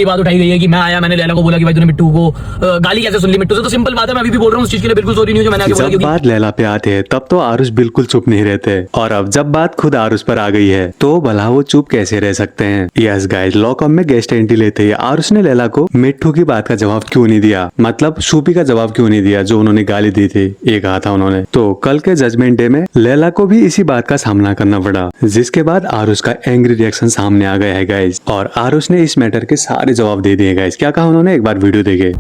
ये बात उठाई गई है कि मैं आया, मैंने लैला को बोला कि भाई तूने मिट्टू को गाली कैसे सुन ली मिट्टू से। तो सिंपल बात है, मैं अभी भी बोल रहा हूँ उस चीज के लिए बिल्कुल सॉरी नहीं, जो मैंने आगे बोला। जब बात लैला पे आते हैं तब तो आरुष बिल्कुल चुप नहीं रहते, और अब जब बात खुद आरुष पर आ गई है तो भला वो चुप कैसे रह सकते हैं। यस गाइस, लॉकअप में गेस्ट एंट्री लेते ही आरुष ने लैला को मिट्टू की बात का जवाब क्यों नहीं दिया, मतलब सूफी का जवाब क्यों नहीं दिया जो उन्होंने गाली दी थी, ये कहा था उन्होंने। तो कल के जजमेंट डे में लैला को भी इसी बात का सामना करना पड़ा, जिसके बाद आरुष का एंग्री रिएक्शन सामने आ गया है गाइस, और आरुष ने इस मैटर के सारे जवाब दे दिए गाइस। क्या कहा उन्होंने, एक बार वीडियो देखे।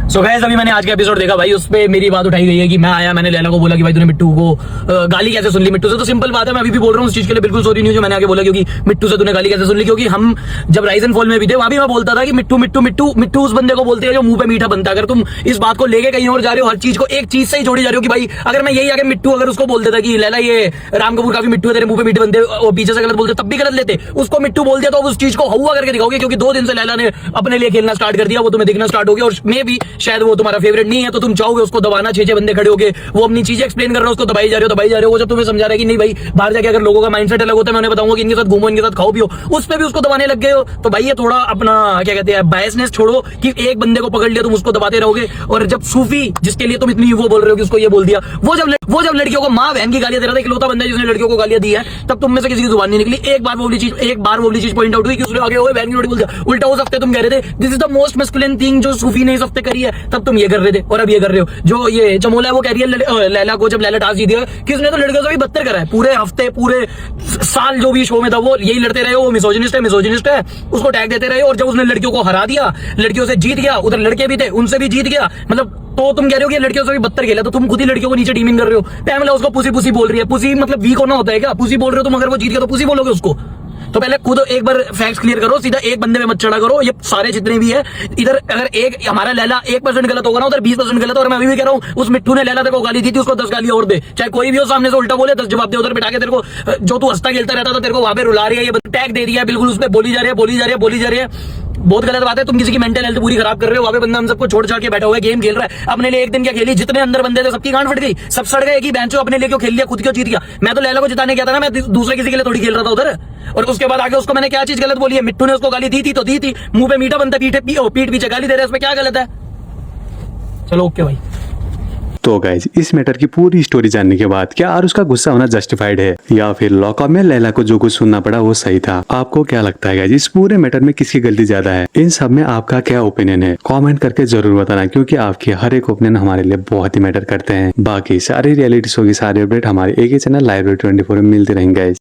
सो गाइस, अभी मैंने आज का एपिसोड देखा भाई, उस पे मेरी बात उठाई गई है कि मैं आया, मैंने लैला को बोला कि भाई तूने मिट्टू को गाली कैसे सुन ली मिट्टू से। तो सिंपल बात है, मैं अभी भी बोल रहा हूँ उस चीज के लिए बिल्कुल सॉरी नहीं, जो मैंने आगे बोला, क्योंकि मिट्टू से तूने गाली कैसे सुन ली। क्योंकि हम जब राइज एंड फॉल में भी थे, वहां भी मैं बोलता था कि मिट्टू मिट्टू मिट्टू मिट्टू उस बंदे को बोलते हैं जो मुंह पे मीठा बनता है। अगर तुम इस बात को लेके कहीं और जा रहे हो, हर चीज को एक चीज से ही जोड़ी जा रहे हो कि भाई अगर मैं यही आगे मिट्टू अगर उसको बोल देता कि लैला ये राम कपूर काफी मिट्टू है, तेरे मुंह पे मीठे बनते और पीछे से गलत बोलते, तब भी गलत लेते। उसको मिट्टू बोल दिया तो उस चीज को हवा करके दिखाओगे, क्योंकि 2 दिन से लैला ने अपने लिए खेलना स्टार्ट कर दिया, वो तुम्हें दिखना स्टार्ट हो गया। और मे भी शायद वो तुम्हारा फेवरेट नहीं है, तो तुम चाहोगे उसको दबाना। 6 बंदे खड़े होगे, वो अपनी चीजें एक्सप्लेन कर रहे हो, उसको दबाई जा रहे हो। वो जब तुम्हें समझा रहा है कि नहीं भाई, बाहर जाके अगर लोगों का माइंडसेट अलग होता है, मैं उन्हें बताऊंगा कि इनके साथ घूमो, इनके साथ खाओ पियो, उस पे भी उसको दबाने लग गए हो। तो भाई ये थोड़ा अपना क्या कहते हैं बायसनेस छोड़ो कि एक बंदे को पकड़ लिया तुम उसको दबाते रहोगे। और जब सूफी जिसके लिए तुम इतनी वो बोल रहे हो कि उसको ये बोल दिया, वो जब लड़कियों को माँ बहन की गालियां दे रहा था, इकलौता बंदा जिसने लड़कियों को गालियां दी है, तब तुम में से किसी की जुबान नहीं निकली। एक बार वो वाली चीज पॉइंट आउट हुई कि उसने आगे ओए बहन की रोटी बोल दिया। उल्टा उस हफ्ते तुम कह रहे थे this is the most masculine thing जो सूफी ने इस हफ्ते करी है, तब तुम ये कर रहे थे और अब ये कर रहे हो। जो ये चमोला है वो कह रही है लैला को, जब लैला टास्क जीत गया कि उसने तो लड़कियों से भी बदतर करा है। पूरे हफ्ते पूरे साल जो भी शो में था वो यही लड़ते रहे, वो मिसोजिनिस्ट है, उसको टैग देते रहे। और जब उसने लड़कियों को हरा दिया, लड़कियों से जीत गया, उधर लड़के भी थे उनसे भी जीत गया, मतलब तो तुम कह रहे हो कि लड़कियों से भी बदतर खेला, तो तुम खुद ही लड़कियों को नीचे डीमिंग कर रहे हो। पैमला उसको पुसी बोल रही है। पुसी मतलब वीक होना होता है क्या? पुसी बोल रहे हो तुम, अगर वो जीत गया तो पुसी बोलोगे उसको? तो पहले खुद एक बार फैक्ट्स क्लियर करो, सीधा एक बंदे में मत चढ़ा करो। ये सारे जितने भी है इधर, अगर एक हमारा लैला 1% गलत होगा ना, उधर 20% गलत। और मैं अभी भी कह रहा हूँ उस मिट्टू ने लैला तेरे को गाली दी थी, उसको 10 गाली और दे, चाहे कोई भी हो सामने से उल्टा बोले 10 जवाब दे। उधर बिठा के तेरे को जो तू हंसता खेलता रहता था, तेरे को वहां पे रुला रही है, ये टैग दे दिया है, बिल्कुल उस पर बोली जा रही है। बहुत गलत बात है, तुम किसी की मेंटल हेल्थ पूरी खराब कर रहे हो। वहां पे बंदा हम सबको छोड़ छाड़ के बैठा हुआ है, गेम खेल रहा है, अपने लिए एक दिन क्या खेली, जितने अंदर बंदे थे सबकी गांड फट गई, सब सड़ गए कि बेंचो अपने लिए क्यों खेल लिया, खुद क्यों जीत गया। मैं तो लैला को जिताने गया था ना, मैं दूसरे किसी के लिए थोड़ी खेल रहा था उधर। और उसके बाद आगे उसको मैंने क्या चीज गलत बोली है? मिट्टू ने उसको गाली दी थी तो दी थी, मुंह पे मीठा बनता पीठ पीछे गाली दे रहे हैं, उसमें क्या गलत है? चलो ओके भाई। तो गाइज, इस मैटर की पूरी स्टोरी जानने के बाद क्या आरुष का गुस्सा होना जस्टिफाइड है, या फिर लॉकअप में लैला को जो कुछ सुनना पड़ा वो सही था? आपको क्या लगता है गाइज, इस पूरे मैटर में किसकी गलती ज्यादा है? इन सब में आपका क्या ओपिनियन है? कमेंट करके जरूर बताना, क्योंकि आपके हर एक ओपिनियन हमारे लिए बहुत ही मैटर करते हैं। बाकी सारी रियलिटी शो की सारी अपडेट हमारे एक ही चैनल लाइव 24 में मिलती रहेंगे गाइज।